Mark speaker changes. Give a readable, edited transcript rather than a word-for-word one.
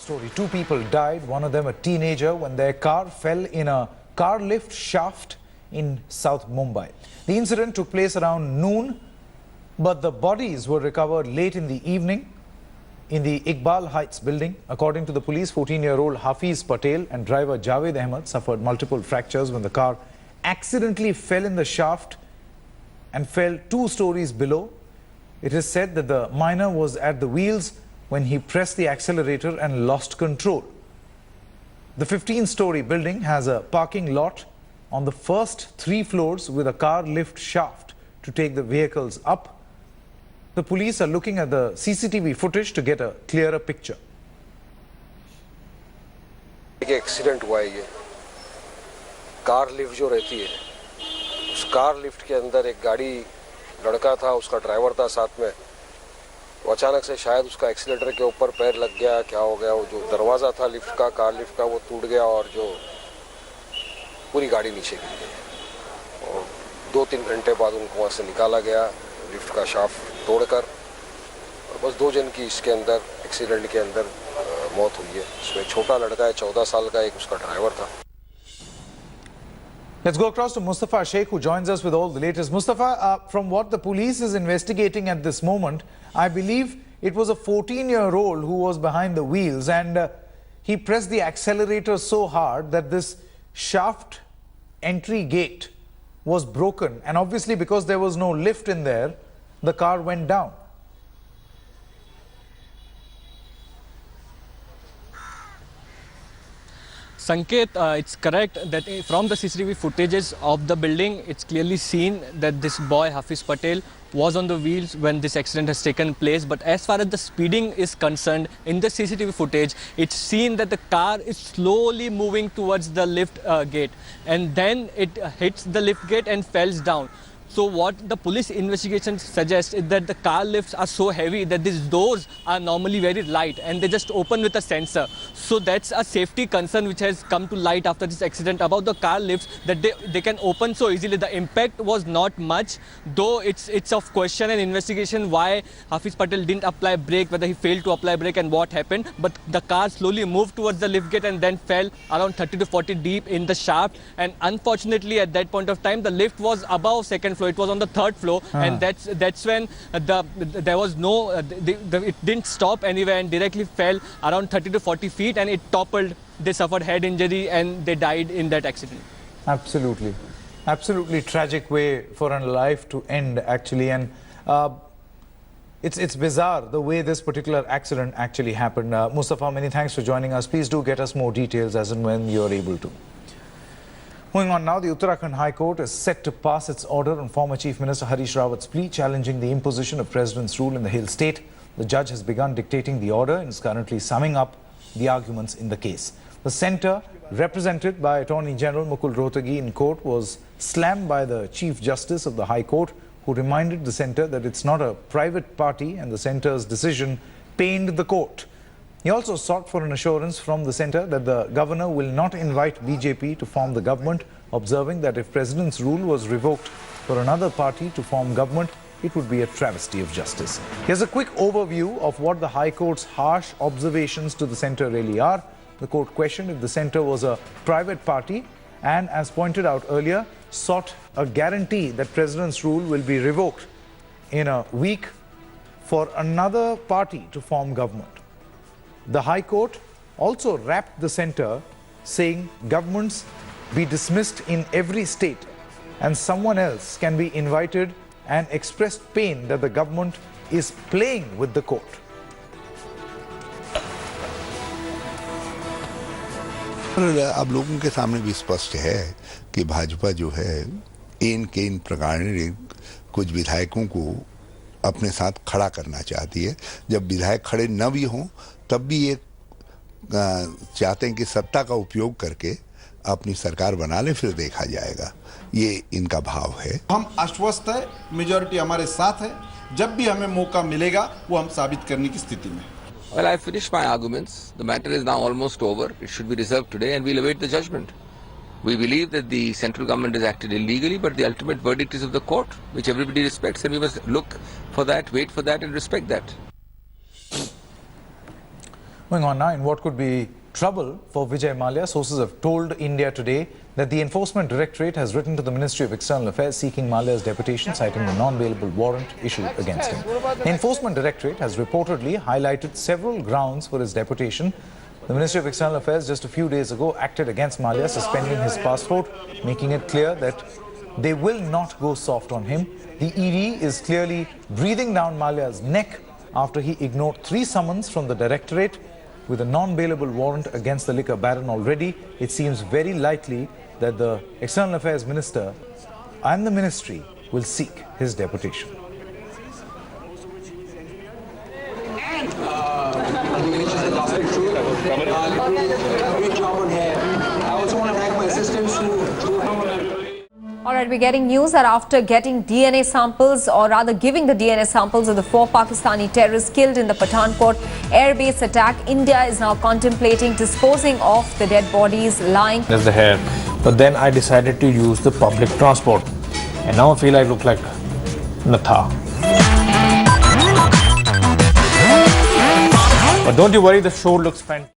Speaker 1: Story. Two people died, one of them a teenager, when their car fell in a car lift shaft in South Mumbai. The incident took place around noon, but the bodies were recovered late in the evening in the Iqbal Heights building. According to the police, 14-year-old Hafeez Patel and driver Javed Ahmed suffered multiple fractures when the car accidentally fell in the shaft and fell 2 stories below. It is said that the minor was at the wheels when he pressed the accelerator and lost control. The 15-story building has a parking lot on the first 3 floors with a car lift shaft to take the vehicles up. The police are looking at the CCTV footage to get a clearer picture.
Speaker 2: एक accident हुआ है ये car lift जो रहती है उस car lift के अंदर एक गाड़ी लड़का था उसका ड्राइवर था साथ में वो अचानक से शायद उसका एक्सीलेटर के ऊपर पैर लग गया क्या हो गया वो जो दरवाज़ा था लिफ्ट का कार लिफ्ट का वो टूट गया और जो पूरी गाड़ी नीचे गिर गई और 2-3 घंटे बाद उनको वहाँ से निकाला गया लिफ्ट का शाफ्ट तोड़कर और बस 2 जन की इसके अंदर एक्सीडेंट के अंदर मौत हुई है। इसमें छोटा लड़का है 14 साल का एक उसका ड्राइवर था।
Speaker 1: Let's go across to Mustafa Sheikh, who joins us with all the latest. Mustafa, from what the police is investigating at this moment, I believe it was a 14-year-old who was behind the wheels and he pressed the accelerator so hard that this shaft entry gate was broken, and obviously because there was no lift in there, the car went down.
Speaker 3: Sanket, it's correct that from the CCTV footages of the building, it's clearly seen that this boy, Hafeez Patel, was on the wheels when this accident has taken place. But as far as the speeding is concerned, in the CCTV footage, it's seen that the car is slowly moving towards the lift gate. And then it hits the lift gate and falls down. So what the police investigation suggests is that the car lifts are so heavy that these doors are normally very light and they just open with a sensor. So that's a safety concern which has come to light after this accident about the car lifts, that they can open so easily. The impact was not much, though it's of question and investigation why Hafeez Patel didn't apply brake, whether he failed to apply brake and what happened. But the car slowly moved towards the lift gate and then fell around 30 to 40 deep in the shaft. And unfortunately at that point of time, the lift was above second floor. It was on the 3rd floor, and that's when there was no it didn't stop anywhere and directly fell around 30 to 40 feet and it toppled. They suffered head injury and they died in that accident.
Speaker 1: Absolutely tragic way for a life to end, actually. And it's bizarre the way this particular accident actually happened. Mustafa, many thanks for joining us. Please do get us more details as and when you're able to. Moving on now, the Uttarakhand High Court is set to pass its order on former Chief Minister Harish Rawat's plea challenging the imposition of President's rule in the Hill State. The judge has begun dictating the order and is currently summing up the arguments in the case. The centre, represented by Attorney General Mukul Rohtagi in court, was slammed by the Chief Justice of the High Court, who reminded the centre that it's not a private party and the centre's decision pained the court. He also sought for an assurance from the centre that the governor will not invite BJP to form the government, observing that if President's rule was revoked for another party to form government, it would be a travesty of justice. Here's a quick overview of what the High Court's harsh observations to the centre really are. The court questioned if the centre was a private party and, as pointed out earlier, sought a guarantee that President's rule will be revoked in a week for another party to form government. The High Court also rapped the centre, saying governments be dismissed in every state and someone else can be invited, and expressed pain that the government is playing with the court.
Speaker 4: अब लोगों के सामने भी स्पष्ट है कि भाजपा जो है इन प्रकार कुछ विधायकों को अपने साथ खड़ा करना चाहती है। जब विधायक खड़े न भी हों तब भी ये चाहते हैं कि सत्ता का उपयोग करके अपनी सरकार बना ले, फिर देखा जाएगा। ये इनका भाव है।
Speaker 5: हम आश्वस्त है, मेजॉरिटी हमारे साथ है। जब भी हमें मौका मिलेगा वो हम साबित करने की स्थिति में।
Speaker 6: Well, I finished my arguments. The matter is now almost over. It should be reserved today and we'll await the judgment. We believe that the central government has acted illegally, but the ultimate verdict is of the court, which everybody respects, and we must look for that, wait for that and respect that.
Speaker 1: Moving on now, in what could be trouble for Vijay Mallya, sources have told India Today that the Enforcement Directorate has written to the Ministry of External Affairs seeking Mallya's deputation, citing the non-bailable warrant issued against him. The Enforcement Directorate has reportedly highlighted several grounds for his deputation. The Ministry of External Affairs just a few days ago acted against Mallya, suspending his passport, making it clear that they will not go soft on him. The ED is clearly breathing down Mallya's neck after he ignored 3 summons from the Directorate. With a non-bailable warrant against the liquor baron already, it seems very likely that the External Affairs Minister and the Ministry will seek his deputation.
Speaker 7: Great job on hair. I also want to thank my assistants
Speaker 8: All right, we're getting news that after getting DNA samples, or rather giving the DNA samples of the 4 Pakistani terrorists killed in the Pathankot airbase attack, India is now contemplating disposing of the dead bodies lying.
Speaker 9: There's the hair. But then I decided to use the public transport. And now I feel I look like Natha. But don't you worry, the show looks fantastic.